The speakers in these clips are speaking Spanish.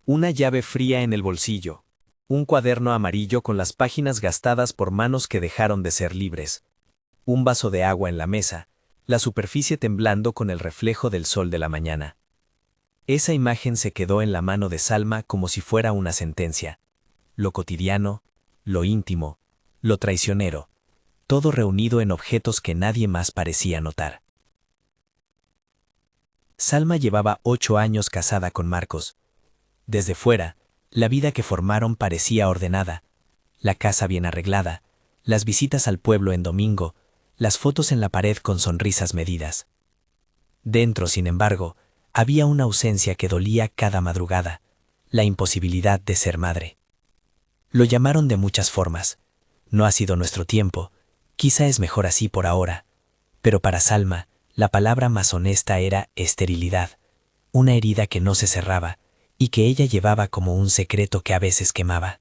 Una llave fría en el bolsillo. Un cuaderno amarillo con las páginas gastadas por manos que dejaron de ser libres. Un vaso de agua en la mesa, la superficie temblando con el reflejo del sol de la mañana. Esa imagen se quedó en la mano de Salma como si fuera una sentencia. Lo cotidiano, lo íntimo, lo traicionero, todo reunido en objetos que nadie más parecía notar. Salma llevaba 8 años casada con Marcos. Desde fuera, la vida que formaron parecía ordenada, la casa bien arreglada, las visitas al pueblo en domingo, las fotos en la pared con sonrisas medidas. Dentro, sin embargo, había una ausencia que dolía cada madrugada, la imposibilidad de ser madre. Lo llamaron de muchas formas. No ha sido nuestro tiempo, quizá es mejor así por ahora, pero para Salma, la palabra más honesta era esterilidad, una herida que no se cerraba y que ella llevaba como un secreto que a veces quemaba.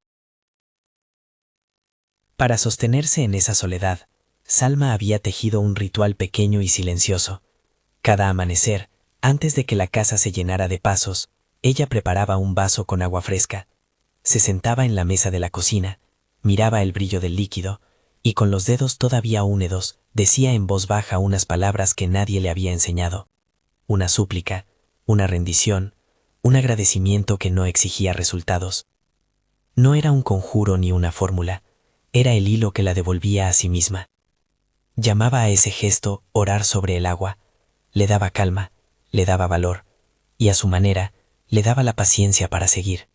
Para sostenerse en esa soledad, Salma había tejido un ritual pequeño y silencioso. Cada amanecer, antes de que la casa se llenara de pasos, ella preparaba un vaso con agua fresca, se sentaba en la mesa de la cocina, miraba el brillo del líquido, y con los dedos todavía húmedos, decía en voz baja unas palabras que nadie le había enseñado. Una súplica, una rendición, un agradecimiento que no exigía resultados. No era un conjuro ni una fórmula, era el hilo que la devolvía a sí misma. Llamaba a ese gesto orar sobre el agua, le daba calma, le daba valor, y a su manera, le daba la paciencia para seguir.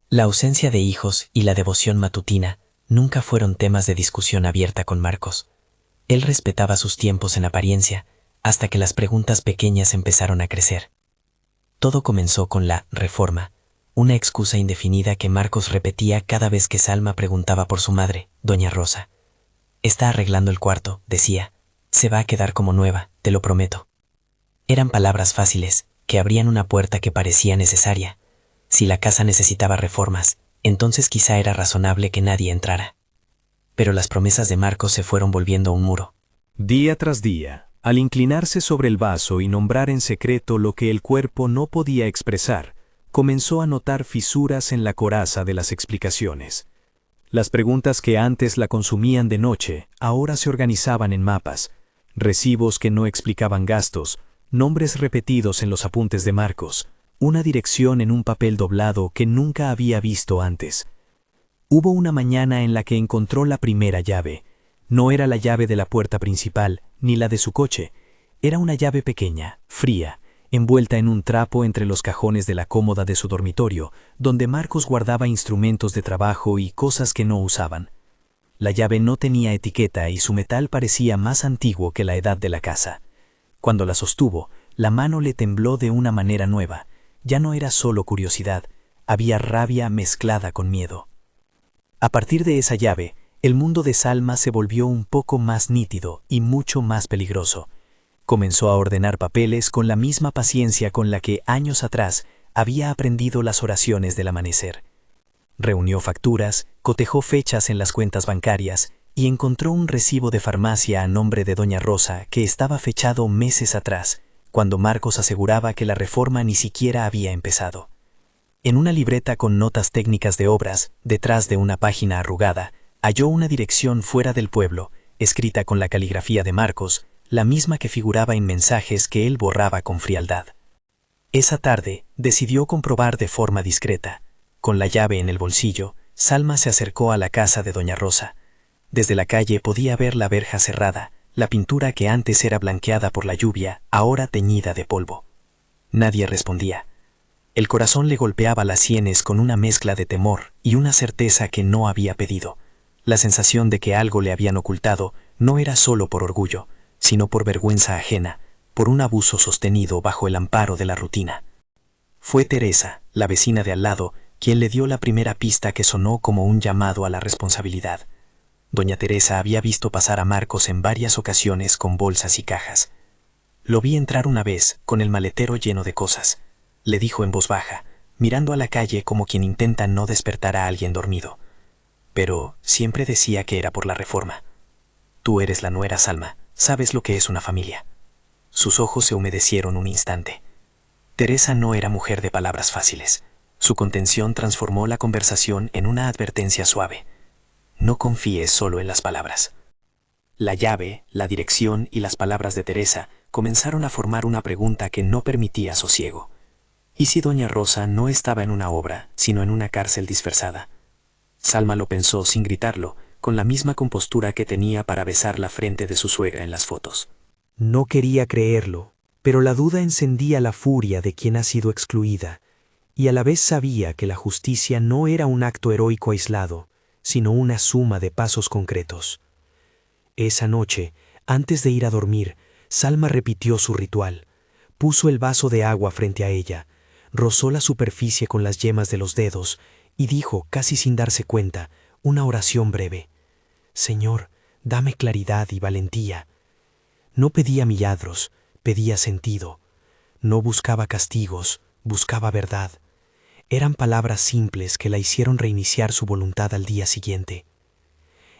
La ausencia de hijos y la devoción matutina nunca fueron temas de discusión abierta con Marcos. Él respetaba sus tiempos en apariencia, hasta que las preguntas pequeñas empezaron a crecer. Todo comenzó con la reforma, una excusa indefinida que Marcos repetía cada vez que Salma preguntaba por su madre, doña Rosa. Está arreglando el cuarto, decía. Se va a quedar como nueva, te lo prometo. Eran palabras fáciles, que abrían una puerta que parecía necesaria. Si la casa necesitaba reformas, entonces quizá era razonable que nadie entrara. Pero las promesas de Marcos se fueron volviendo un muro. Día tras día, al inclinarse sobre el vaso y nombrar en secreto lo que el cuerpo no podía expresar, comenzó a notar fisuras en la coraza de las explicaciones. Las preguntas que antes la consumían de noche, ahora se organizaban en mapas, recibos que no explicaban gastos, nombres repetidos en los apuntes de Marcos, una dirección en un papel doblado que nunca había visto antes. Hubo una mañana en la que encontró la primera llave. No era la llave de la puerta principal, ni la de su coche. Era una llave pequeña, fría, envuelta en un trapo entre los cajones de la cómoda de su dormitorio, donde Marcos guardaba instrumentos de trabajo y cosas que no usaban. La llave no tenía etiqueta y su metal parecía más antiguo que la edad de la casa. Cuando la sostuvo, la mano le tembló de una manera nueva. Ya no era solo curiosidad, había rabia mezclada con miedo. A partir de esa llave, el mundo de Salma se volvió un poco más nítido y mucho más peligroso. Comenzó a ordenar papeles con la misma paciencia con la que años atrás había aprendido las oraciones del amanecer. Reunió facturas, cotejó fechas en las cuentas bancarias y encontró un recibo de farmacia a nombre de doña Rosa que estaba fechado meses atrás, cuando Marcos aseguraba que la reforma ni siquiera había empezado. En una libreta con notas técnicas de obras, detrás de una página arrugada, halló una dirección fuera del pueblo, escrita con la caligrafía de Marcos, la misma que figuraba en mensajes que él borraba con frialdad. Esa tarde, decidió comprobar de forma discreta. Con la llave en el bolsillo, Salma se acercó a la casa de doña Rosa. Desde la calle podía ver la verja cerrada, la pintura que antes era blanqueada por la lluvia, ahora teñida de polvo. Nadie respondía. El corazón le golpeaba las sienes con una mezcla de temor y una certeza que no había pedido. La sensación de que algo le habían ocultado no era solo por orgullo, sino por vergüenza ajena, por un abuso sostenido bajo el amparo de la rutina. Fue Teresa, la vecina de al lado, quien le dio la primera pista que sonó como un llamado a la responsabilidad. Doña Teresa había visto pasar a Marcos en varias ocasiones con bolsas y cajas. Lo vi entrar una vez, con el maletero lleno de cosas, le dijo en voz baja, mirando a la calle como quien intenta no despertar a alguien dormido. Pero siempre decía que era por la reforma. Tú eres la nuera, Salma, sabes lo que es una familia. Sus ojos se humedecieron un instante. Teresa no era mujer de palabras fáciles. Su contención transformó la conversación en una advertencia suave. No confíes solo en las palabras. La llave, la dirección y las palabras de Teresa comenzaron a formar una pregunta que no permitía sosiego. ¿Y si doña Rosa no estaba en una obra, sino en una cárcel dispersada? Salma lo pensó sin gritarlo, con la misma compostura que tenía para besar la frente de su suegra en las fotos. No quería creerlo, pero la duda encendía la furia de quien ha sido excluida, y a la vez sabía que la justicia no era un acto heroico aislado, sino una suma de pasos concretos. Esa noche, antes de ir a dormir, Salma repitió su ritual. Puso el vaso de agua frente a ella, rozó la superficie con las yemas de los dedos y dijo, casi sin darse cuenta, una oración breve. Señor, dame claridad y valentía. No pedía milagros, pedía sentido. No buscaba castigos, buscaba verdad. Eran palabras simples que la hicieron reiniciar su voluntad al día siguiente.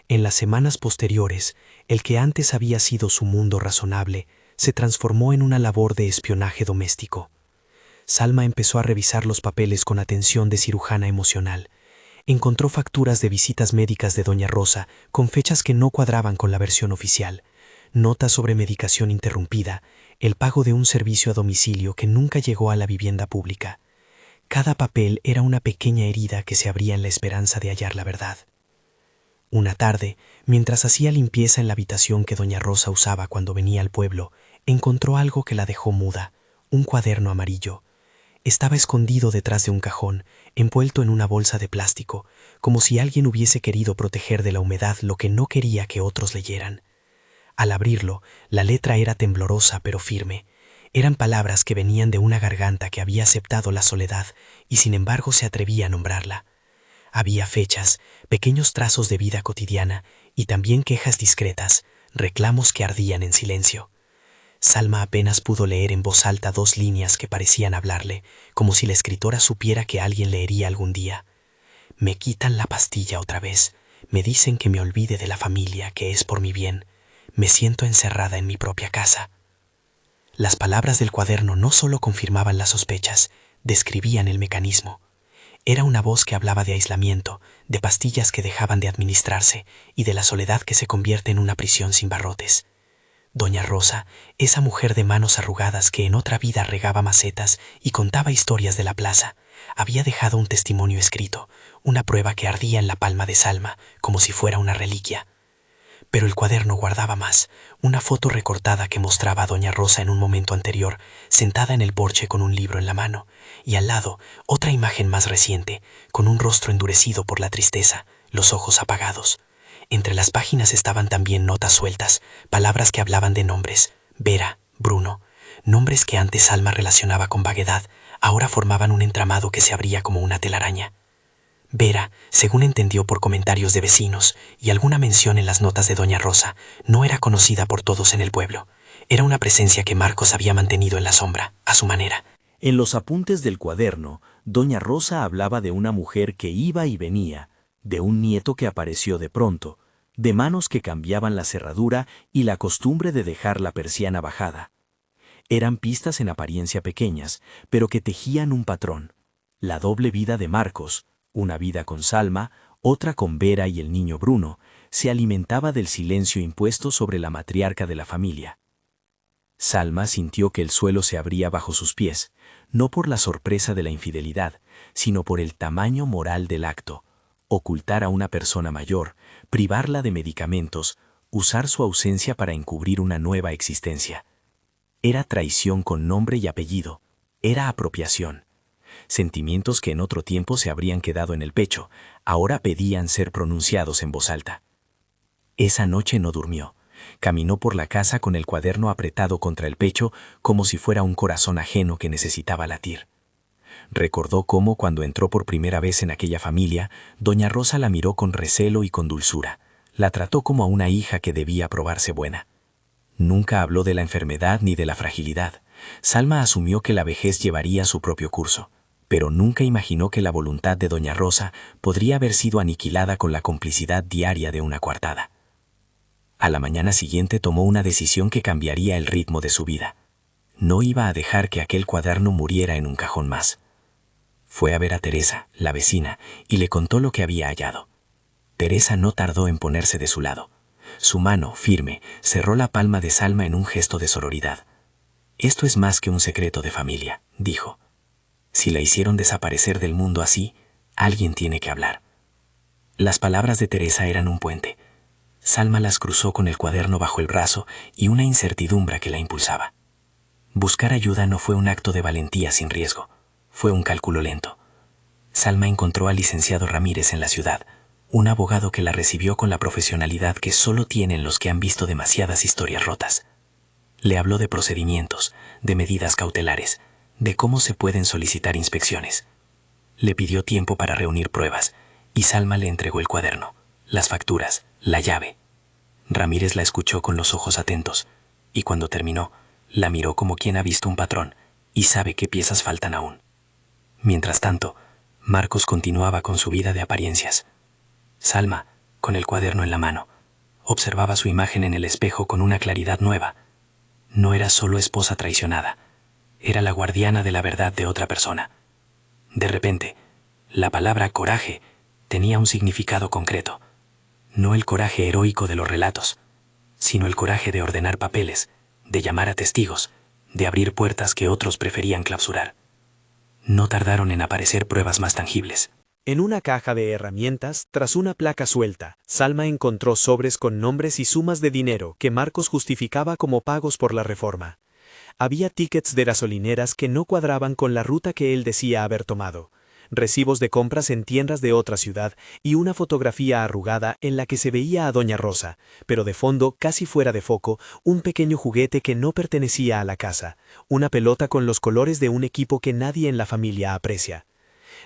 En las semanas posteriores, el que antes había sido su mundo razonable se transformó en una labor de espionaje doméstico. Salma empezó a revisar los papeles con atención de cirujana emocional. Encontró facturas de visitas médicas de doña Rosa con fechas que no cuadraban con la versión oficial, notas sobre medicación interrumpida, el pago de un servicio a domicilio que nunca llegó a la vivienda pública. Cada papel era una pequeña herida que se abría en la esperanza de hallar la verdad. Una tarde, mientras hacía limpieza en la habitación que doña Rosa usaba cuando venía al pueblo, encontró algo que la dejó muda, un cuaderno amarillo. Estaba escondido detrás de un cajón, envuelto en una bolsa de plástico, como si alguien hubiese querido proteger de la humedad lo que no quería que otros leyeran. Al abrirlo, la letra era temblorosa pero firme. Eran palabras que venían de una garganta que había aceptado la soledad y sin embargo se atrevía a nombrarla. Había fechas, pequeños trazos de vida cotidiana y también quejas discretas, reclamos que ardían en silencio. Salma apenas pudo leer en voz alta 2 líneas que parecían hablarle, como si la escritora supiera que alguien leería algún día. Me quitan la pastilla otra vez, me dicen que me olvide de la familia, que es por mi bien. Me siento encerrada en mi propia casa. Las palabras del cuaderno no solo confirmaban las sospechas, describían el mecanismo. Era una voz que hablaba de aislamiento, de pastillas que dejaban de administrarse y de la soledad que se convierte en una prisión sin barrotes. Doña Rosa, esa mujer de manos arrugadas que en otra vida regaba macetas y contaba historias de la plaza, había dejado un testimonio escrito, una prueba que ardía en la palma de Salma, como si fuera una reliquia. Pero el cuaderno guardaba más, una foto recortada que mostraba a doña Rosa en un momento anterior, sentada en el porche con un libro en la mano, y al lado otra imagen más reciente, con un rostro endurecido por la tristeza, los ojos apagados. Entre las páginas estaban también notas sueltas, palabras que hablaban de nombres, Vera, Bruno, nombres que antes Salma relacionaba con vaguedad, ahora formaban un entramado que se abría como una telaraña. Vera, según entendió por comentarios de vecinos y alguna mención en las notas de doña Rosa, no era conocida por todos en el pueblo. Era una presencia que Marcos había mantenido en la sombra, a su manera. En los apuntes del cuaderno, doña Rosa hablaba de una mujer que iba y venía, de un nieto que apareció de pronto, de manos que cambiaban la cerradura y la costumbre de dejar la persiana bajada. Eran pistas en apariencia pequeñas, pero que tejían un patrón. La doble vida de Marcos, una vida con Salma, otra con Vera y el niño Bruno, se alimentaba del silencio impuesto sobre la matriarca de la familia. Salma sintió que el suelo se abría bajo sus pies, no por la sorpresa de la infidelidad, sino por el tamaño moral del acto. Ocultar a una persona mayor, privarla de medicamentos, usar su ausencia para encubrir una nueva existencia. Era traición con nombre y apellido, era apropiación. Sentimientos que en otro tiempo se habrían quedado en el pecho, ahora pedían ser pronunciados en voz alta. Esa noche no durmió. Caminó por la casa con el cuaderno apretado contra el pecho como si fuera un corazón ajeno que necesitaba latir. Recordó cómo cuando entró por primera vez en aquella familia, doña Rosa la miró con recelo y con dulzura. La trató como a una hija que debía probarse buena. Nunca habló de la enfermedad ni de la fragilidad. Salma asumió que la vejez llevaría su propio curso, pero nunca imaginó que la voluntad de doña Rosa podría haber sido aniquilada con la complicidad diaria de una coartada. A la mañana siguiente tomó una decisión que cambiaría el ritmo de su vida. No iba a dejar que aquel cuaderno muriera en un cajón más. Fue a ver a Teresa, la vecina, y le contó lo que había hallado. Teresa no tardó en ponerse de su lado. Su mano, firme, cerró la palma de Salma en un gesto de sororidad. «Esto es más que un secreto de familia», dijo. «Si la hicieron desaparecer del mundo así, alguien tiene que hablar». Las palabras de Teresa eran un puente. Salma las cruzó con el cuaderno bajo el brazo y una incertidumbre que la impulsaba. Buscar ayuda no fue un acto de valentía sin riesgo, fue un cálculo lento. Salma encontró al licenciado Ramírez en la ciudad, un abogado que la recibió con la profesionalidad que solo tienen los que han visto demasiadas historias rotas. Le habló de procedimientos, de medidas cautelares, de cómo se pueden solicitar inspecciones. Le pidió tiempo para reunir pruebas, y Salma le entregó el cuaderno, las facturas, la llave. Ramírez la escuchó con los ojos atentos, y cuando terminó, la miró como quien ha visto un patrón y sabe qué piezas faltan aún. Mientras tanto, Marcos continuaba con su vida de apariencias. Salma, con el cuaderno en la mano, observaba su imagen en el espejo con una claridad nueva. No era solo esposa traicionada, era la guardiana de la verdad de otra persona. De repente, la palabra coraje tenía un significado concreto. No el coraje heroico de los relatos, sino el coraje de ordenar papeles, de llamar a testigos, de abrir puertas que otros preferían clausurar. No tardaron en aparecer pruebas más tangibles. En una caja de herramientas, tras una placa suelta, Salma encontró sobres con nombres y sumas de dinero que Marcos justificaba como pagos por la reforma. Había tickets de gasolineras que no cuadraban con la ruta que él decía haber tomado, recibos de compras en tiendas de otra ciudad y una fotografía arrugada en la que se veía a Doña Rosa, pero de fondo, casi fuera de foco, un pequeño juguete que no pertenecía a la casa, una pelota con los colores de un equipo que nadie en la familia aprecia.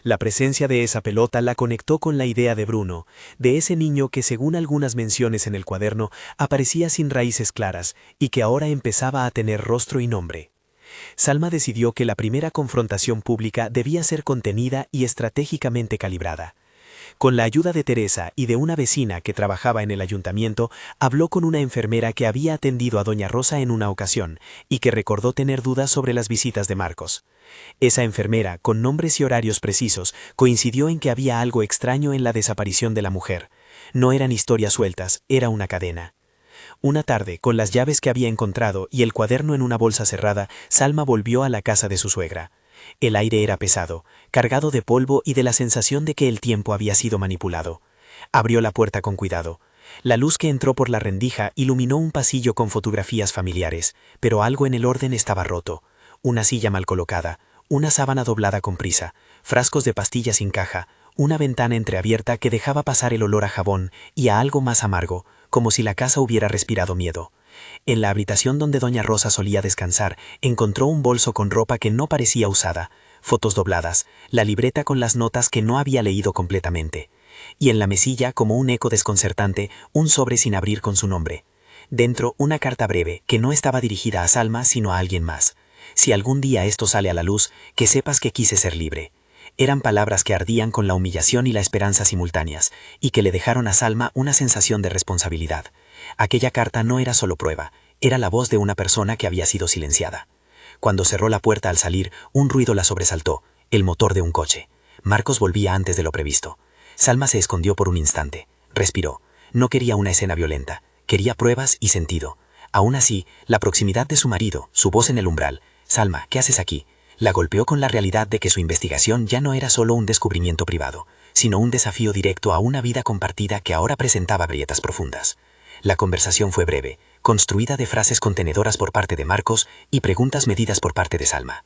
La presencia de esa pelota la conectó con la idea de Bruno, de ese niño que según algunas menciones en el cuaderno aparecía sin raíces claras y que ahora empezaba a tener rostro y nombre. Salma decidió que la primera confrontación pública debía ser contenida y estratégicamente calibrada. Con la ayuda de Teresa y de una vecina que trabajaba en el ayuntamiento, habló con una enfermera que había atendido a Doña Rosa en una ocasión y que recordó tener dudas sobre las visitas de Marcos. Esa enfermera, con nombres y horarios precisos, coincidió en que había algo extraño en la desaparición de la mujer. No eran historias sueltas, era una cadena. Una tarde, con las llaves que había encontrado y el cuaderno en una bolsa cerrada, Salma volvió a la casa de su suegra. El aire era pesado, cargado de polvo y de la sensación de que el tiempo había sido manipulado. Abrió la puerta con cuidado. La luz que entró por la rendija iluminó un pasillo con fotografías familiares, pero algo en el orden estaba roto. Una silla mal colocada, una sábana doblada con prisa, frascos de pastillas sin caja, una ventana entreabierta que dejaba pasar el olor a jabón y a algo más amargo, como si la casa hubiera respirado miedo. En la habitación donde Doña Rosa solía descansar, encontró un bolso con ropa que no parecía usada, fotos dobladas, la libreta con las notas que no había leído completamente. Y en la mesilla, como un eco desconcertante, un sobre sin abrir con su nombre. Dentro, una carta breve, que no estaba dirigida a Salma, sino a alguien más. Si algún día esto sale a la luz, que sepas que quise ser libre. Eran palabras que ardían con la humillación y la esperanza simultáneas, y que le dejaron a Salma una sensación de responsabilidad. Aquella carta no era solo prueba, era la voz de una persona que había sido silenciada. Cuando cerró la puerta al salir, un ruido la sobresaltó, el motor de un coche. Marcos volvía antes de lo previsto. Salma se escondió por un instante, respiró. No quería una escena violenta, quería pruebas y sentido. Aún así, la proximidad de su marido, su voz en el umbral, «Salma, ¿qué haces aquí?», la golpeó con la realidad de que su investigación ya no era solo un descubrimiento privado, sino un desafío directo a una vida compartida que ahora presentaba grietas profundas. La conversación fue breve, construida de frases contenedoras por parte de Marcos y preguntas medidas por parte de Salma.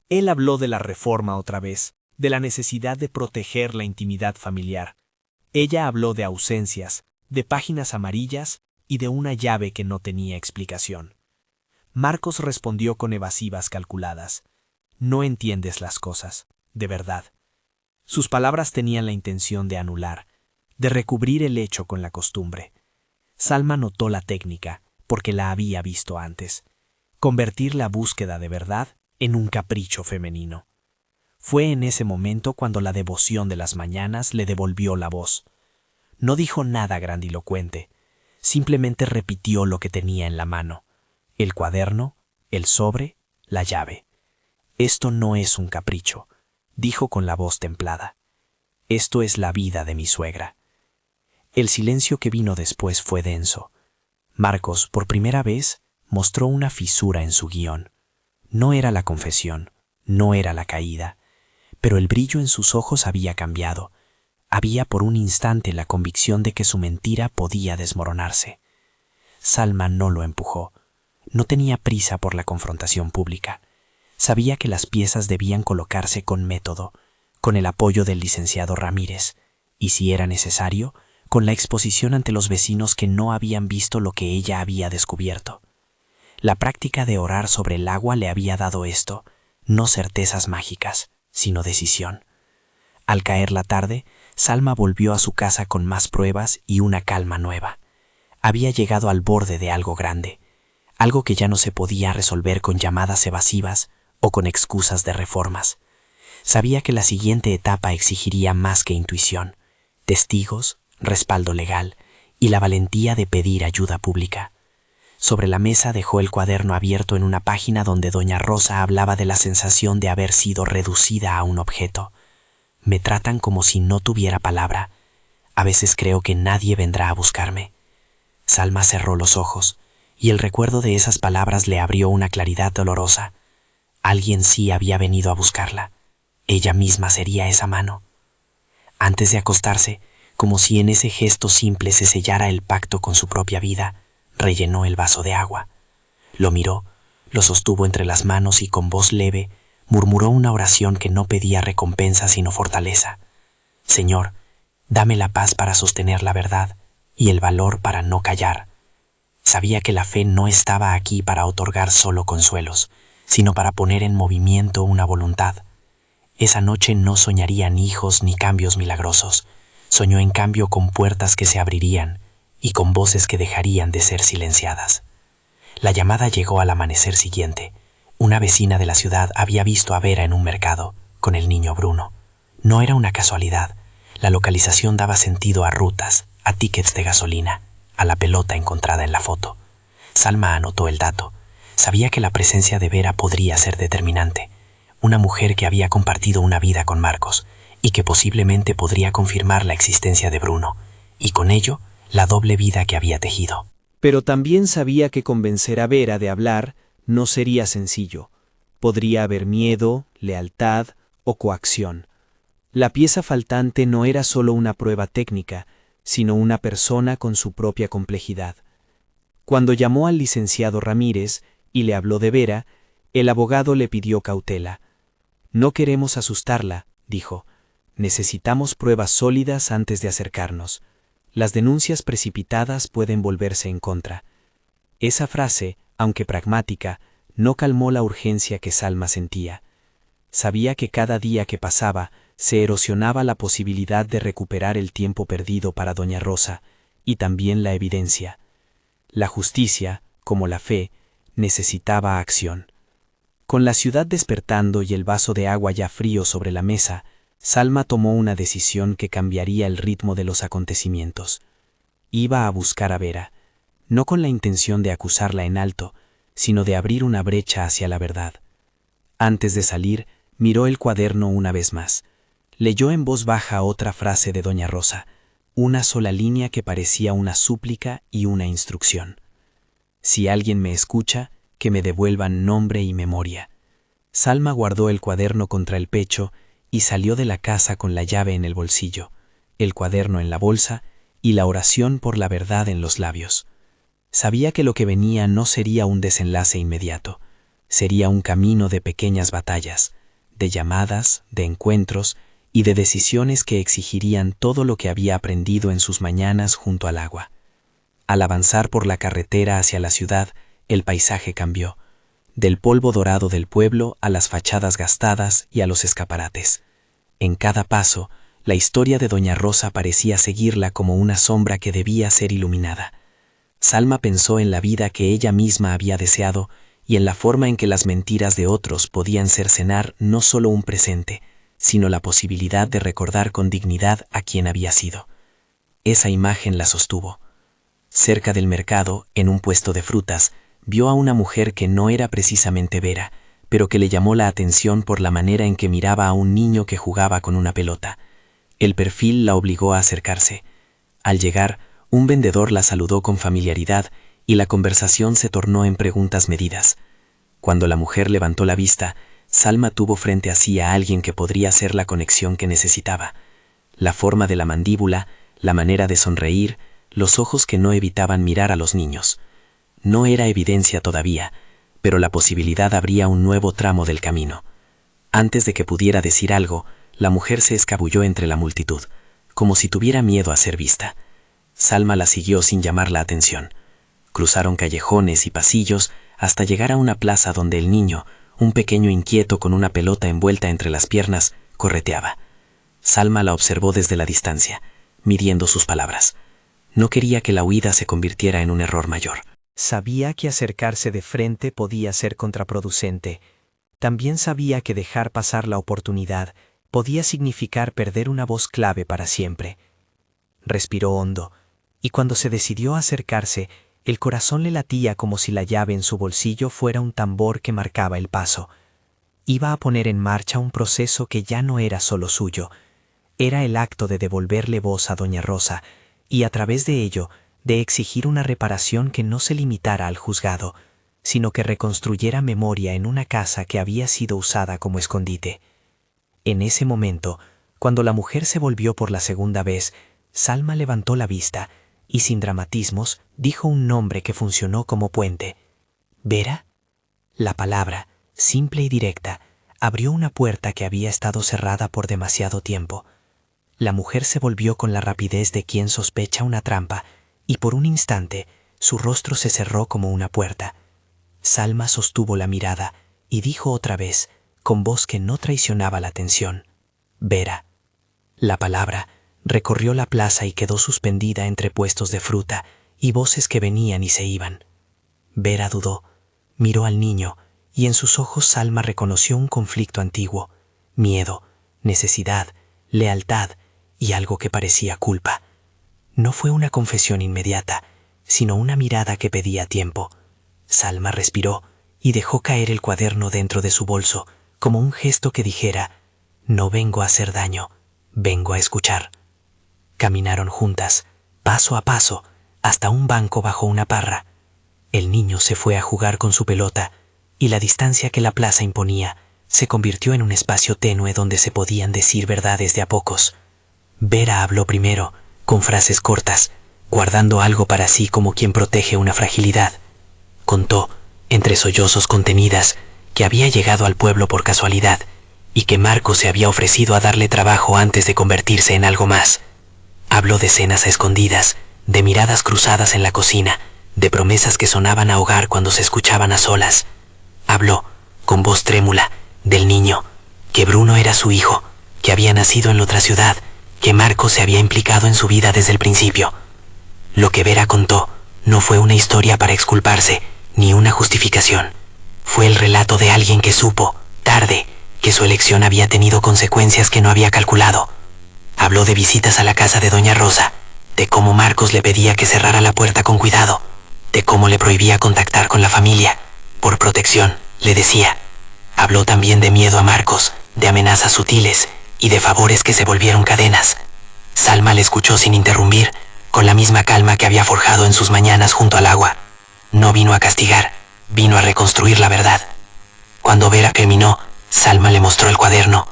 Él habló de la reforma otra vez, de la necesidad de proteger la intimidad familiar. Ella habló de ausencias, de páginas amarillas y de una llave que no tenía explicación. Marcos respondió con evasivas calculadas. No entiendes las cosas, de verdad. Sus palabras tenían la intención de anular, de recubrir el hecho con la costumbre. Salma notó la técnica, porque la había visto antes. Convertir la búsqueda de verdad en un capricho femenino. Fue en ese momento cuando la devoción de las mañanas le devolvió la voz. No dijo nada grandilocuente, simplemente repitió lo que tenía en la mano: el cuaderno, el sobre la llave. Esto no es un capricho, dijo con la voz templada. Esto es la vida de mi suegra. El silencio que vino después fue denso. Marcos, por primera vez, mostró una fisura en su guión. No era la confesión, no era la caída, pero el brillo en sus ojos había cambiado. Había por un instante la convicción de que su mentira podía desmoronarse. Salma no lo empujó. No tenía prisa por la confrontación pública. Sabía que las piezas debían colocarse con método, con el apoyo del licenciado Ramírez, y si era necesario, con la exposición ante los vecinos que no habían visto lo que ella había descubierto. La práctica de orar sobre el agua le había dado esto, no certezas mágicas, sino decisión. Al caer la tarde, Salma volvió a su casa con más pruebas y una calma nueva. Había llegado al borde de algo grande, algo que ya no se podía resolver con llamadas evasivas o con excusas de reformas. Sabía que la siguiente etapa exigiría más que intuición, testigos, respaldo legal y la valentía de pedir ayuda pública. Sobre la mesa dejó el cuaderno abierto en una página donde doña Rosa hablaba de la sensación de haber sido reducida a un objeto. Me tratan como si no tuviera palabra. A veces creo que nadie vendrá a buscarme. Salma cerró los ojos, y el recuerdo de esas palabras le abrió una claridad dolorosa. Alguien sí había venido a buscarla. Ella misma sería esa mano. Antes de acostarse, como si en ese gesto simple se sellara el pacto con su propia vida, rellenó el vaso de agua. Lo miró, lo sostuvo entre las manos y con voz leve murmuró una oración que no pedía recompensa sino fortaleza. Señor, dame la paz para sostener la verdad y el valor para no callar. Sabía que la fe no estaba aquí para otorgar solo consuelos, sino para poner en movimiento una voluntad. Esa noche no soñaría ni hijos ni cambios milagrosos. Soñó en cambio con puertas que se abrirían y con voces que dejarían de ser silenciadas. La llamada llegó al amanecer siguiente. Una vecina de la ciudad había visto a Vera en un mercado, con el niño Bruno. No era una casualidad. La localización daba sentido a rutas, a tickets de gasolina, a la pelota encontrada en la foto. Salma anotó el dato. Sabía que la presencia de Vera podría ser determinante. Una mujer que había compartido una vida con Marcos y que posiblemente podría confirmar la existencia de Bruno, y con ello, la doble vida que había tejido. Pero también sabía que convencer a Vera de hablar no sería sencillo. Podría haber miedo, lealtad o coacción. La pieza faltante no era solo una prueba técnica, sino una persona con su propia complejidad. Cuando llamó al licenciado Ramírez y le habló de Vera, el abogado le pidió cautela. No queremos asustarla, dijo. Necesitamos pruebas sólidas antes de acercarnos. Las denuncias precipitadas pueden volverse en contra. Esa frase, aunque pragmática, no calmó la urgencia que Salma sentía. Sabía que cada día que pasaba se erosionaba la posibilidad de recuperar el tiempo perdido para doña Rosa, y también la evidencia. La justicia, como la fe, necesitaba acción. Con la ciudad despertando y el vaso de agua ya frío sobre la mesa, Salma tomó una decisión que cambiaría el ritmo de los acontecimientos. Iba a buscar a Vera, no con la intención de acusarla en alto, sino de abrir una brecha hacia la verdad. Antes de salir, miró el cuaderno una vez más. Leyó en voz baja otra frase de doña Rosa, una sola línea que parecía una súplica y una instrucción. Si alguien me escucha, que me devuelvan nombre y memoria. Salma guardó el cuaderno contra el pecho y salió de la casa con la llave en el bolsillo, el cuaderno en la bolsa y la oración por la verdad en los labios. Sabía que lo que venía no sería un desenlace inmediato, sería un camino de pequeñas batallas, de llamadas, de encuentros y de decisiones que exigirían todo lo que había aprendido en sus mañanas junto al agua. Al avanzar por la carretera hacia la ciudad, el paisaje cambió, del polvo dorado del pueblo a las fachadas gastadas y a los escaparates. En cada paso, la historia de doña Rosa parecía seguirla como una sombra que debía ser iluminada. Salma pensó en la vida que ella misma había deseado y en la forma en que las mentiras de otros podían cercenar no solo un presente, sino la posibilidad de recordar con dignidad a quien había sido. Esa imagen la sostuvo. Cerca del mercado, en un puesto de frutas, vio a una mujer que no era precisamente Vera, pero que le llamó la atención por la manera en que miraba a un niño que jugaba con una pelota. El perfil la obligó a acercarse. Al llegar, un vendedor la saludó con familiaridad y la conversación se tornó en preguntas medidas. Cuando la mujer levantó la vista, Salma tuvo frente a sí a alguien que podría ser la conexión que necesitaba. La forma de la mandíbula, la manera de sonreír, los ojos que no evitaban mirar a los niños. No era evidencia todavía, pero la posibilidad abría un nuevo tramo del camino. Antes de que pudiera decir algo, la mujer se escabulló entre la multitud, como si tuviera miedo a ser vista. Salma la siguió sin llamar la atención. Cruzaron callejones y pasillos hasta llegar a una plaza donde el niño, un pequeño inquieto con una pelota envuelta entre las piernas, correteaba. Salma la observó desde la distancia, midiendo sus palabras. No quería que la huida se convirtiera en un error mayor. Sabía que acercarse de frente podía ser contraproducente. También sabía que dejar pasar la oportunidad podía significar perder una voz clave para siempre. Respiró hondo, y cuando se decidió a acercarse, el corazón le latía como si la llave en su bolsillo fuera un tambor que marcaba el paso. Iba a poner en marcha un proceso que ya no era solo suyo. Era el acto de devolverle voz a doña Rosa, y a través de ello, de exigir una reparación que no se limitara al juzgado, sino que reconstruyera memoria en una casa que había sido usada como escondite. En ese momento, cuando la mujer se volvió por la segunda vez, Salma levantó la vista y sin dramatismos dijo un nombre que funcionó como puente. ¿Vera? La palabra, simple y directa, abrió una puerta que había estado cerrada por demasiado tiempo. La mujer se volvió con la rapidez de quien sospecha una trampa, y por un instante su rostro se cerró como una puerta. Salma sostuvo la mirada y dijo otra vez, con voz que no traicionaba la tensión: Vera. La palabra recorrió la plaza y quedó suspendida entre puestos de fruta y voces que venían y se iban. Vera dudó, miró al niño, y en sus ojos Salma reconoció un conflicto antiguo: miedo, necesidad, lealtad y algo que parecía culpa. No fue una confesión inmediata, sino una mirada que pedía tiempo. Salma respiró y dejó caer el cuaderno dentro de su bolso, como un gesto que dijera: no vengo a hacer daño, vengo a escuchar. Caminaron juntas, paso a paso, hasta un banco bajo una parra. El niño se fue a jugar con su pelota, y la distancia que la plaza imponía se convirtió en un espacio tenue donde se podían decir verdades de a pocos. Vera habló primero, con frases cortas, guardando algo para sí como quien protege una fragilidad. Contó, entre sollozos contenidas, que había llegado al pueblo por casualidad y que Marcos se había ofrecido a darle trabajo antes de convertirse en algo más. Habló de cenas a escondidas, de miradas cruzadas en la cocina, de promesas que sonaban a hogar cuando se escuchaban a solas. Habló, con voz trémula, del niño, que Bruno era su hijo, que había nacido en la otra ciudad, que Marcos se había implicado en su vida desde el principio. Lo que Vera contó no fue una historia para exculparse, ni una justificación. Fue el relato de alguien que supo, tarde, que su elección había tenido consecuencias que no había calculado. Habló de visitas a la casa de doña Rosa, de cómo Marcos le pedía que cerrara la puerta con cuidado, de cómo le prohibía contactar con la familia. Por protección, le decía. Habló también de miedo a Marcos, de amenazas sutiles y de favores que se volvieron cadenas. Salma le escuchó sin interrumpir, con la misma calma que había forjado en sus mañanas junto al agua. No vino a castigar, vino a reconstruir la verdad. Cuando Vera terminó, Salma le mostró el cuaderno.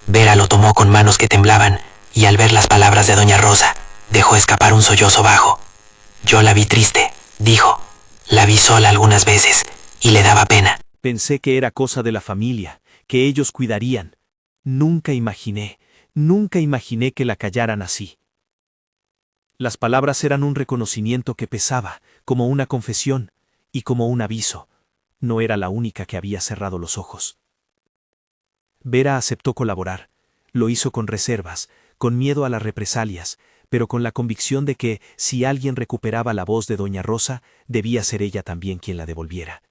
Vera lo tomó con manos que temblaban, y al ver las palabras de doña Rosa, dejó escapar un sollozo bajo. Yo la vi triste, dijo. La vi sola algunas veces, y le daba pena. Pensé que era cosa de la familia, que ellos cuidarían. Nunca imaginé que la callaran así. Las palabras eran un reconocimiento que pesaba, como una confesión, y como un aviso. No era la única que había cerrado los ojos. Vera aceptó colaborar. Lo hizo con reservas, con miedo a las represalias, pero con la convicción de que, si alguien recuperaba la voz de doña Rosa, debía ser ella también quien la devolviera.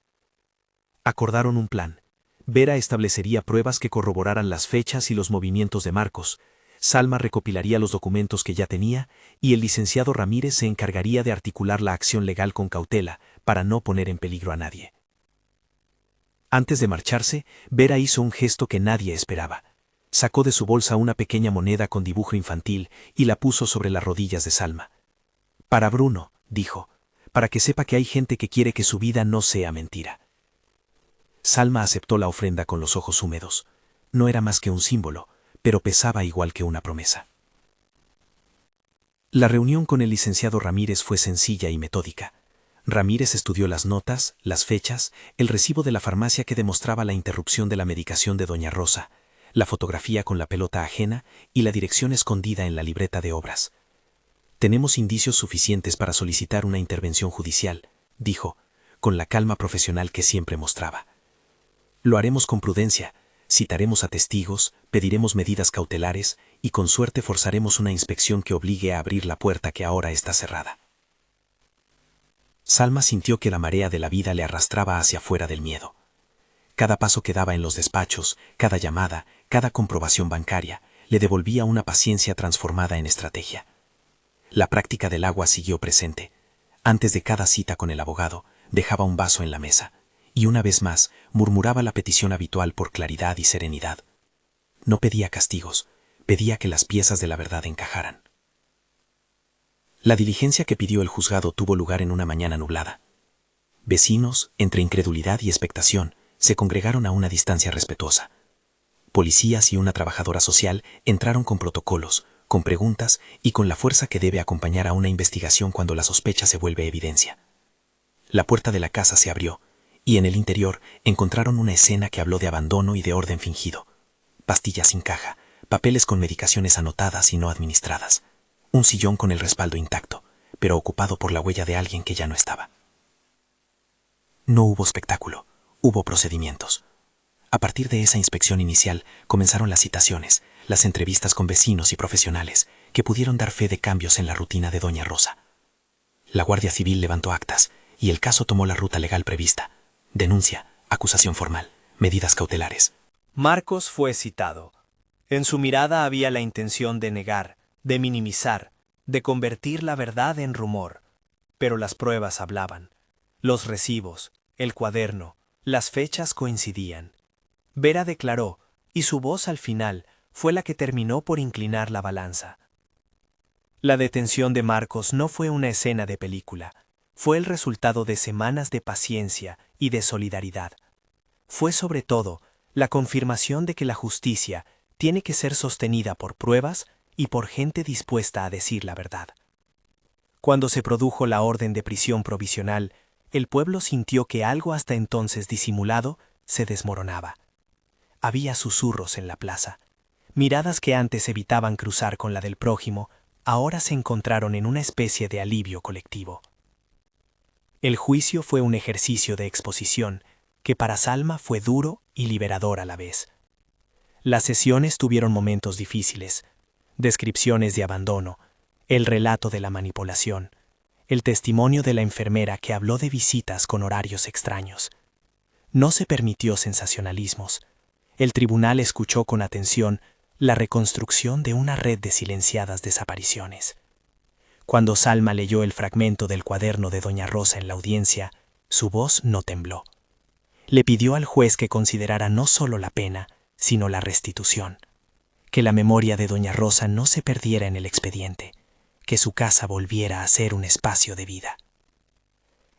Acordaron un plan. Vera establecería pruebas que corroboraran las fechas y los movimientos de Marcos. Salma recopilaría los documentos que ya tenía, y el licenciado Ramírez se encargaría de articular la acción legal con cautela, para no poner en peligro a nadie. Antes de marcharse, Vera hizo un gesto que nadie esperaba. Sacó de su bolsa una pequeña moneda con dibujo infantil y la puso sobre las rodillas de Salma. Para Bruno, dijo, para que sepa que hay gente que quiere que su vida no sea mentira. Salma aceptó la ofrenda con los ojos húmedos. No era más que un símbolo, pero pesaba igual que una promesa. La reunión con el licenciado Ramírez fue sencilla y metódica. Ramírez estudió las notas, las fechas, el recibo de la farmacia que demostraba la interrupción de la medicación de doña Rosa, la fotografía con la pelota ajena y la dirección escondida en la libreta de obras. Tenemos indicios suficientes para solicitar una intervención judicial, dijo, con la calma profesional que siempre mostraba. Lo haremos con prudencia, citaremos a testigos, pediremos medidas cautelares y con suerte forzaremos una inspección que obligue a abrir la puerta que ahora está cerrada. Salma sintió que la marea de la vida le arrastraba hacia fuera del miedo. Cada paso que daba en los despachos, cada llamada, cada comprobación bancaria, le devolvía una paciencia transformada en estrategia. La práctica del agua siguió presente. Antes de cada cita con el abogado, dejaba un vaso en la mesa, y una vez más murmuraba la petición habitual por claridad y serenidad. No pedía castigos, pedía que las piezas de la verdad encajaran. La diligencia que pidió el juzgado tuvo lugar en una mañana nublada. Vecinos, entre incredulidad y expectación, se congregaron a una distancia respetuosa. Policías y una trabajadora social entraron con protocolos, con preguntas y con la fuerza que debe acompañar a una investigación cuando la sospecha se vuelve evidencia. La puerta de la casa se abrió, y en el interior encontraron una escena que habló de abandono y de orden fingido. Pastillas sin caja, papeles con medicaciones anotadas y no administradas. Un sillón con el respaldo intacto, pero ocupado por la huella de alguien que ya no estaba. No hubo espectáculo, hubo procedimientos. A partir de esa inspección inicial comenzaron las citaciones, las entrevistas con vecinos y profesionales que pudieron dar fe de cambios en la rutina de doña Rosa. La Guardia Civil levantó actas y el caso tomó la ruta legal prevista. Denuncia, acusación formal, medidas cautelares. Marcos fue citado. En su mirada había la intención de negar, de minimizar, de convertir la verdad en rumor. Pero las pruebas hablaban. Los recibos, el cuaderno, las fechas coincidían. Vera declaró, y su voz al final fue la que terminó por inclinar la balanza. La detención de Marcos no fue una escena de película. Fue el resultado de semanas de paciencia y de solidaridad. Fue sobre todo la confirmación de que la justicia tiene que ser sostenida por pruebas y por gente dispuesta a decir la verdad. Cuando se produjo la orden de prisión provisional, el pueblo sintió que algo hasta entonces disimulado se desmoronaba. Había susurros en la plaza. Miradas que antes evitaban cruzar con la del prójimo, ahora se encontraron en una especie de alivio colectivo. El juicio fue un ejercicio de exposición que para Salma fue duro y liberador a la vez. Las sesiones tuvieron momentos difíciles, descripciones de abandono, el relato de la manipulación, el testimonio de la enfermera que habló de visitas con horarios extraños. No se permitió sensacionalismos. El tribunal escuchó con atención la reconstrucción de una red de silenciadas desapariciones. Cuando Salma leyó el fragmento del cuaderno de doña Rosa en la audiencia, su voz no tembló. Le pidió al juez que considerara no solo la pena, sino la restitución. Que la memoria de doña Rosa no se perdiera en el expediente, que su casa volviera a ser un espacio de vida.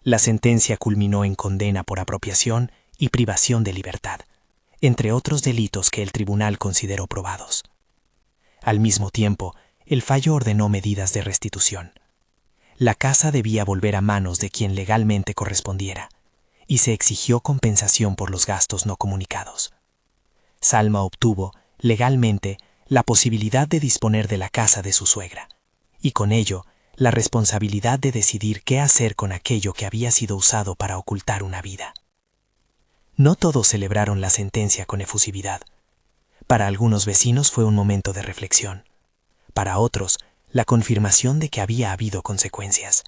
La sentencia culminó en condena por apropiación y privación de libertad, entre otros delitos que el tribunal consideró probados. Al mismo tiempo, el fallo ordenó medidas de restitución. La casa debía volver a manos de quien legalmente correspondiera, y se exigió compensación por los gastos no comunicados. Salma obtuvo, legalmente, la posibilidad de disponer de la casa de su suegra, y con ello, la responsabilidad de decidir qué hacer con aquello que había sido usado para ocultar una vida. No todos celebraron la sentencia con efusividad. Para algunos vecinos fue un momento de reflexión. Para otros, la confirmación de que había habido consecuencias.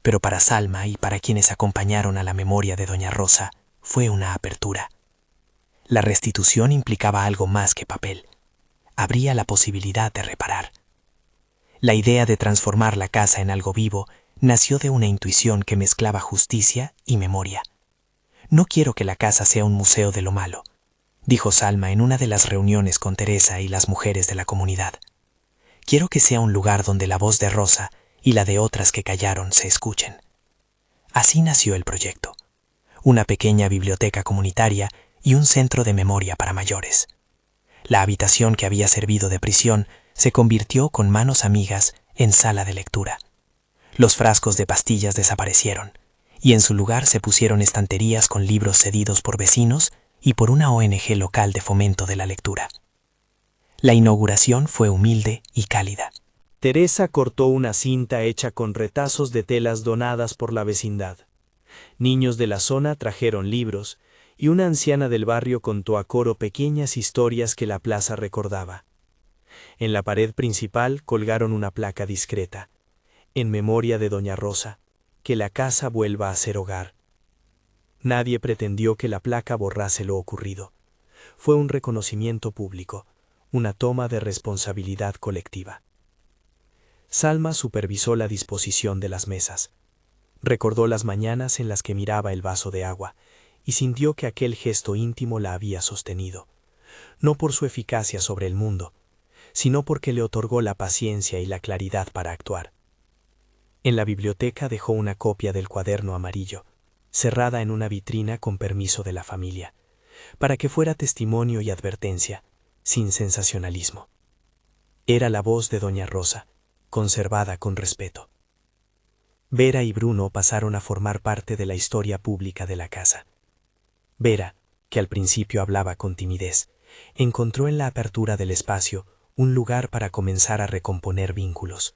Pero para Salma y para quienes acompañaron a la memoria de doña Rosa, fue una apertura. La restitución implicaba algo más que papel. Habría la posibilidad de reparar. La idea de transformar la casa en algo vivo nació de una intuición que mezclaba justicia y memoria. No quiero que la casa sea un museo de lo malo, dijo Salma en una de las reuniones con Teresa y las mujeres de la comunidad. Quiero que sea un lugar donde la voz de Rosa y la de otras que callaron se escuchen. Así nació el proyecto, una pequeña biblioteca comunitaria y un centro de memoria para mayores. La habitación que había servido de prisión se convirtió con manos amigas en sala de lectura. Los frascos de pastillas desaparecieron, y en su lugar se pusieron estanterías con libros cedidos por vecinos y por una ONG local de fomento de la lectura. La inauguración fue humilde y cálida. Teresa cortó una cinta hecha con retazos de telas donadas por la vecindad. Niños de la zona trajeron libros, y una anciana del barrio contó a coro pequeñas historias que la plaza recordaba. En la pared principal colgaron una placa discreta, en memoria de Doña Rosa, que la casa vuelva a ser hogar. Nadie pretendió que la placa borrase lo ocurrido. Fue un reconocimiento público, una toma de responsabilidad colectiva. Salma supervisó la disposición de las mesas. Recordó las mañanas en las que miraba el vaso de agua y sintió que aquel gesto íntimo la había sostenido, no por su eficacia sobre el mundo, sino porque le otorgó la paciencia y la claridad para actuar. En la biblioteca dejó una copia del cuaderno amarillo, cerrada en una vitrina con permiso de la familia, para que fuera testimonio y advertencia, sin sensacionalismo. Era la voz de Doña Rosa, conservada con respeto. Vera y Bruno pasaron a formar parte de la historia pública de la casa. Vera, que al principio hablaba con timidez, encontró en la apertura del espacio un lugar para comenzar a recomponer vínculos.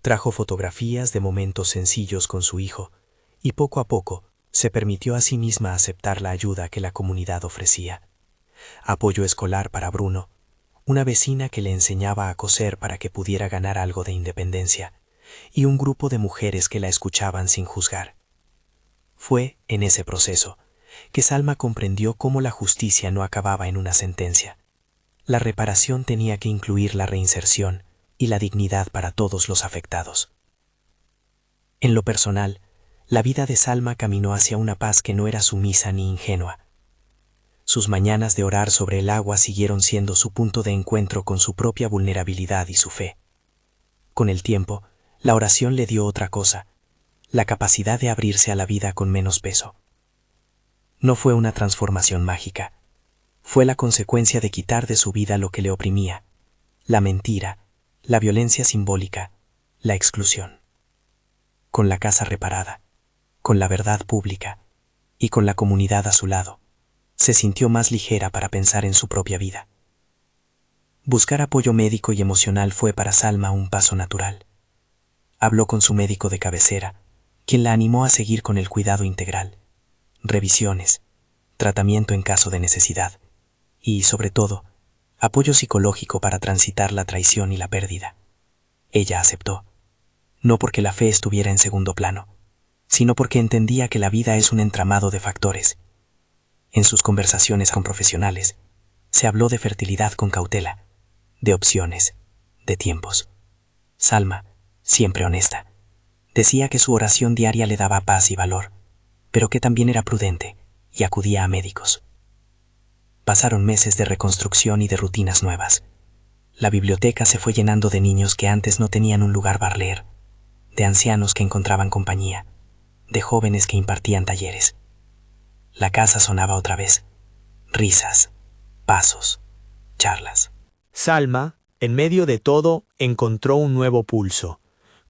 Trajo fotografías de momentos sencillos con su hijo y poco a poco se permitió a sí misma aceptar la ayuda que la comunidad ofrecía. Apoyo escolar para Bruno, una vecina que le enseñaba a coser para que pudiera ganar algo de independencia, y un grupo de mujeres que la escuchaban sin juzgar. Fue, en ese proceso, que Salma comprendió cómo la justicia no acababa en una sentencia. La reparación tenía que incluir la reinserción y la dignidad para todos los afectados. En lo personal, la vida de Salma caminó hacia una paz que no era sumisa ni ingenua. Sus mañanas de orar sobre el agua siguieron siendo su punto de encuentro con su propia vulnerabilidad y su fe. Con el tiempo, la oración le dio otra cosa, la capacidad de abrirse a la vida con menos peso. No fue una transformación mágica, fue la consecuencia de quitar de su vida lo que le oprimía, la mentira, la violencia simbólica, la exclusión. Con la casa reparada, con la verdad pública y con la comunidad a su lado, se sintió más ligera para pensar en su propia vida. Buscar apoyo médico y emocional fue para Salma un paso natural. Habló con su médico de cabecera, quien la animó a seguir con el cuidado integral, revisiones, tratamiento en caso de necesidad y, sobre todo, apoyo psicológico para transitar la traición y la pérdida. Ella aceptó, no porque la fe estuviera en segundo plano, sino porque entendía que la vida es un entramado de factores. En sus conversaciones con profesionales, se habló de fertilidad con cautela, de opciones, de tiempos. Salma, siempre honesta, decía que su oración diaria le daba paz y valor, pero que también era prudente y acudía a médicos. Pasaron meses de reconstrucción y de rutinas nuevas. La biblioteca se fue llenando de niños que antes no tenían un lugar para leer, de ancianos que encontraban compañía, de jóvenes que impartían talleres. La casa sonaba otra vez. Risas, pasos, charlas. Salma, en medio de todo, encontró un nuevo pulso.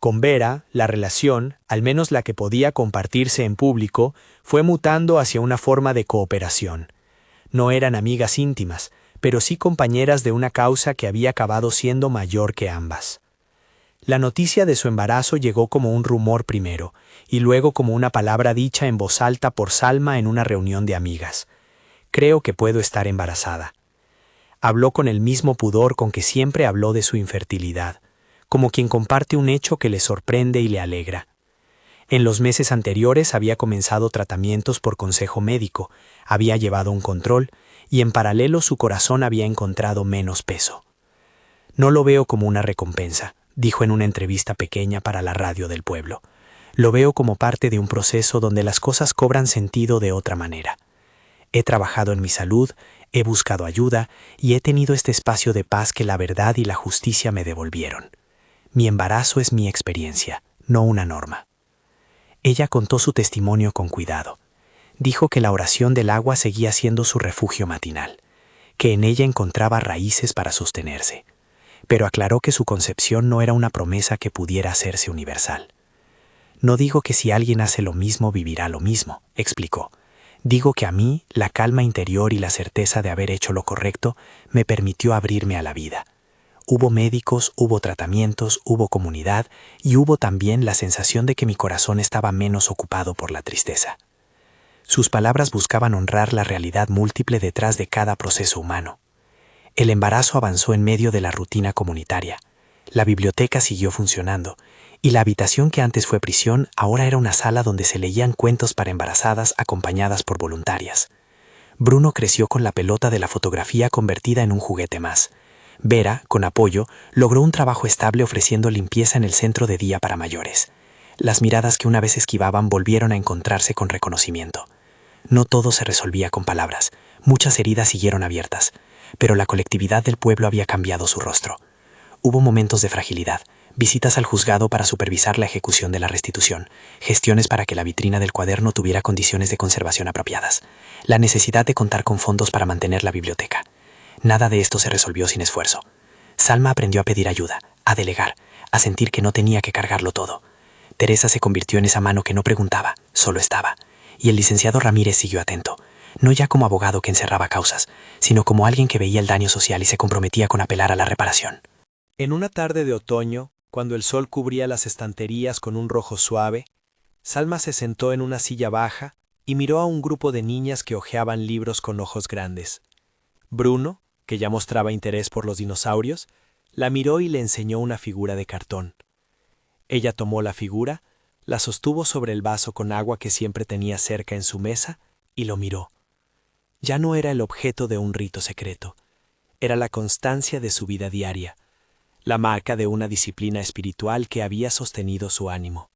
Con Vera, la relación, al menos la que podía compartirse en público, fue mutando hacia una forma de cooperación. No eran amigas íntimas, pero sí compañeras de una causa que había acabado siendo mayor que ambas. La noticia de su embarazo llegó como un rumor primero, y luego como una palabra dicha en voz alta por Salma en una reunión de amigas. Creo que puedo estar embarazada. Habló con el mismo pudor con que siempre habló de su infertilidad, como quien comparte un hecho que le sorprende y le alegra. En los meses anteriores había comenzado tratamientos por consejo médico, había llevado un control, y en paralelo su corazón había encontrado menos peso. No lo veo como una recompensa, dijo en una entrevista pequeña para la radio del pueblo. Lo veo como parte de un proceso donde las cosas cobran sentido de otra manera. He trabajado en mi salud, he buscado ayuda y he tenido este espacio de paz que la verdad y la justicia me devolvieron. Mi embarazo es mi experiencia, no una norma. Ella contó su testimonio con cuidado. Dijo que la oración del agua seguía siendo su refugio matinal, que en ella encontraba raíces para sostenerse, pero aclaró que su concepción no era una promesa que pudiera hacerse universal. No digo que si alguien hace lo mismo vivirá lo mismo, explicó. Digo que a mí, la calma interior y la certeza de haber hecho lo correcto me permitió abrirme a la vida. Hubo médicos, hubo tratamientos, hubo comunidad y hubo también la sensación de que mi corazón estaba menos ocupado por la tristeza. Sus palabras buscaban honrar la realidad múltiple detrás de cada proceso humano. El embarazo avanzó en medio de la rutina comunitaria. La biblioteca siguió funcionando, y la habitación que antes fue prisión ahora era una sala donde se leían cuentos para embarazadas acompañadas por voluntarias. Bruno creció con la pelota de la fotografía convertida en un juguete más. Vera, con apoyo, logró un trabajo estable ofreciendo limpieza en el centro de día para mayores. Las miradas que una vez esquivaban volvieron a encontrarse con reconocimiento. No todo se resolvía con palabras, muchas heridas siguieron abiertas, pero la colectividad del pueblo había cambiado su rostro. Hubo momentos de fragilidad, visitas al juzgado para supervisar la ejecución de la restitución, gestiones para que la vitrina del cuaderno tuviera condiciones de conservación apropiadas, la necesidad de contar con fondos para mantener la biblioteca. Nada de esto se resolvió sin esfuerzo. Salma aprendió a pedir ayuda, a delegar, a sentir que no tenía que cargarlo todo. Teresa se convirtió en esa mano que no preguntaba, solo estaba. Y el licenciado Ramírez siguió atento, no ya como abogado que encerraba causas, sino como alguien que veía el daño social y se comprometía con apelar a la reparación. En una tarde de otoño, cuando el sol cubría las estanterías con un rojo suave, Salma se sentó en una silla baja y miró a un grupo de niñas que hojeaban libros con ojos grandes. Bruno, que ya mostraba interés por los dinosaurios, la miró y le enseñó una figura de cartón. Ella tomó la figura, la sostuvo sobre el vaso con agua que siempre tenía cerca en su mesa y lo miró. Ya no era el objeto de un rito secreto, era la constancia de su vida diaria, la marca de una disciplina espiritual que había sostenido su ánimo.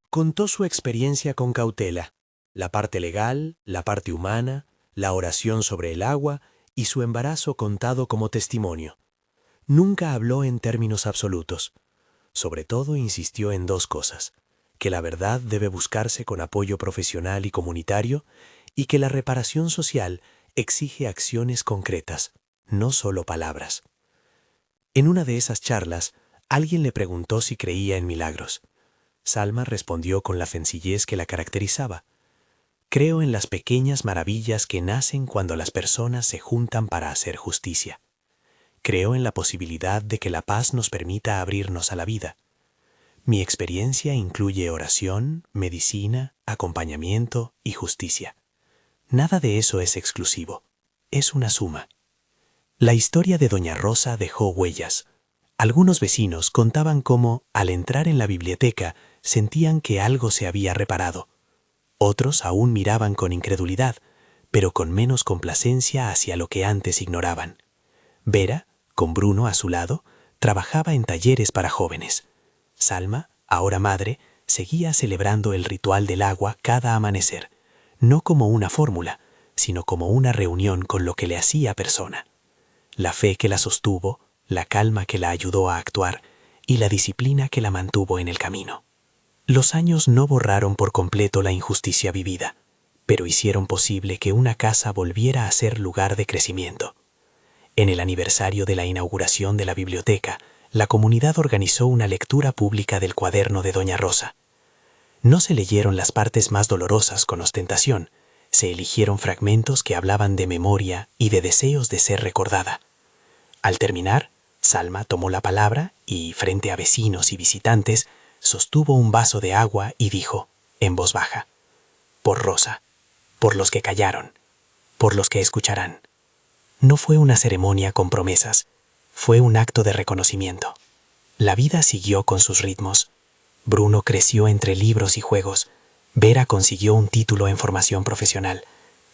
Contó su experiencia con cautela, la parte legal, la parte humana, la oración sobre el agua y su embarazo contado como testimonio. Nunca habló en términos absolutos. Sobre todo insistió en dos cosas: que la verdad debe buscarse con apoyo profesional y comunitario y que la reparación social exige acciones concretas, no solo palabras. En una de esas charlas, alguien le preguntó si creía en milagros. Salma respondió con la sencillez que la caracterizaba: creo en las pequeñas maravillas que nacen cuando las personas se juntan para hacer justicia. Creo en la posibilidad de que la paz nos permita abrirnos a la vida. Mi experiencia incluye oración, medicina, acompañamiento y justicia. Nada de eso es exclusivo, es una suma. La historia de Doña Rosa dejó huellas. Algunos vecinos contaban cómo, al entrar en la biblioteca, sentían que algo se había reparado. Otros aún miraban con incredulidad, pero con menos complacencia hacia lo que antes ignoraban. Vera, con Bruno a su lado, trabajaba en talleres para jóvenes. Salma, ahora madre, seguía celebrando el ritual del agua cada amanecer, no como una fórmula, sino como una reunión con lo que le hacía persona. la fe que la sostuvo, la calma que la ayudó a actuar y la disciplina que la mantuvo en el camino. Los años no borraron por completo la injusticia vivida, pero hicieron posible que una casa volviera a ser lugar de crecimiento. En el aniversario de la inauguración de la biblioteca, la comunidad organizó una lectura pública del cuaderno de Doña Rosa. No se leyeron las partes más dolorosas con ostentación, se eligieron fragmentos que hablaban de memoria y de deseos de ser recordada. Al terminar, Salma tomó la palabra y, frente a vecinos y visitantes, sostuvo un vaso de agua y dijo, en voz baja, «Por Rosa, por los que callaron, por los que escucharán». No fue una ceremonia con promesas, fue un acto de reconocimiento. La vida siguió con sus ritmos. Bruno creció entre libros y juegos. Vera consiguió un título en formación profesional.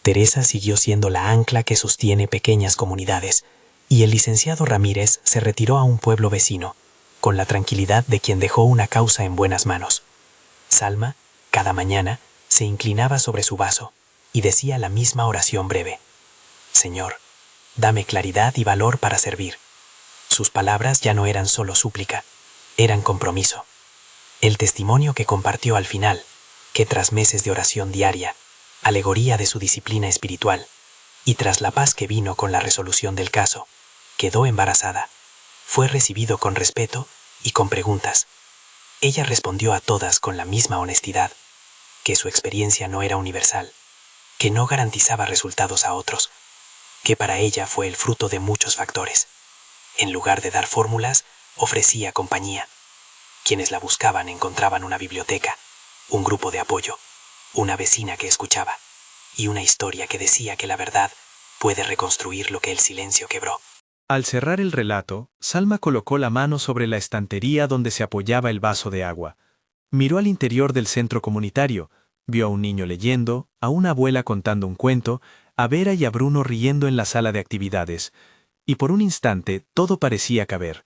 Teresa siguió siendo la ancla que sostiene pequeñas comunidades. Y el licenciado Ramírez se retiró a un pueblo vecino, con la tranquilidad de quien dejó una causa en buenas manos. Salma, cada mañana, se inclinaba sobre su vaso y decía la misma oración breve. «Señor, dame claridad y valor para servir». Sus palabras ya no eran solo súplica, eran compromiso. El testimonio que compartió al final, que tras meses de oración diaria, alegoría de su disciplina espiritual, y tras la paz que vino con la resolución del caso, quedó embarazada. Fue recibido con respeto y con preguntas. Ella respondió a todas con la misma honestidad, que su experiencia no era universal, que no garantizaba resultados a otros, que para ella fue el fruto de muchos factores. En lugar de dar fórmulas, ofrecía compañía. Quienes la buscaban encontraban una biblioteca, un grupo de apoyo, una vecina que escuchaba y una historia que decía que la verdad puede reconstruir lo que el silencio quebró. Al cerrar el relato, Salma colocó la mano sobre la estantería donde se apoyaba el vaso de agua. Miró al interior del centro comunitario, vio a un niño leyendo, a una abuela contando un cuento, a Vera y a Bruno riendo en la sala de actividades. Y por un instante todo parecía caber,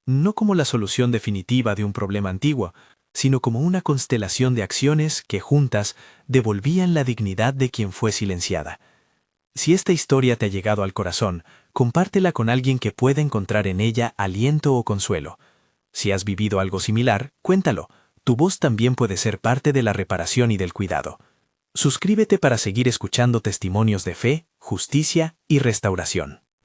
no como la solución definitiva de un problema antiguo, sino como una constelación de acciones que juntas devolvían la dignidad de quien fue silenciada. Si esta historia te ha llegado al corazón, compártela con alguien que pueda encontrar en ella aliento o consuelo. Si has vivido algo similar, cuéntalo. Tu voz también puede ser parte de la reparación y del cuidado. Suscríbete para seguir escuchando testimonios de fe, justicia y restauración.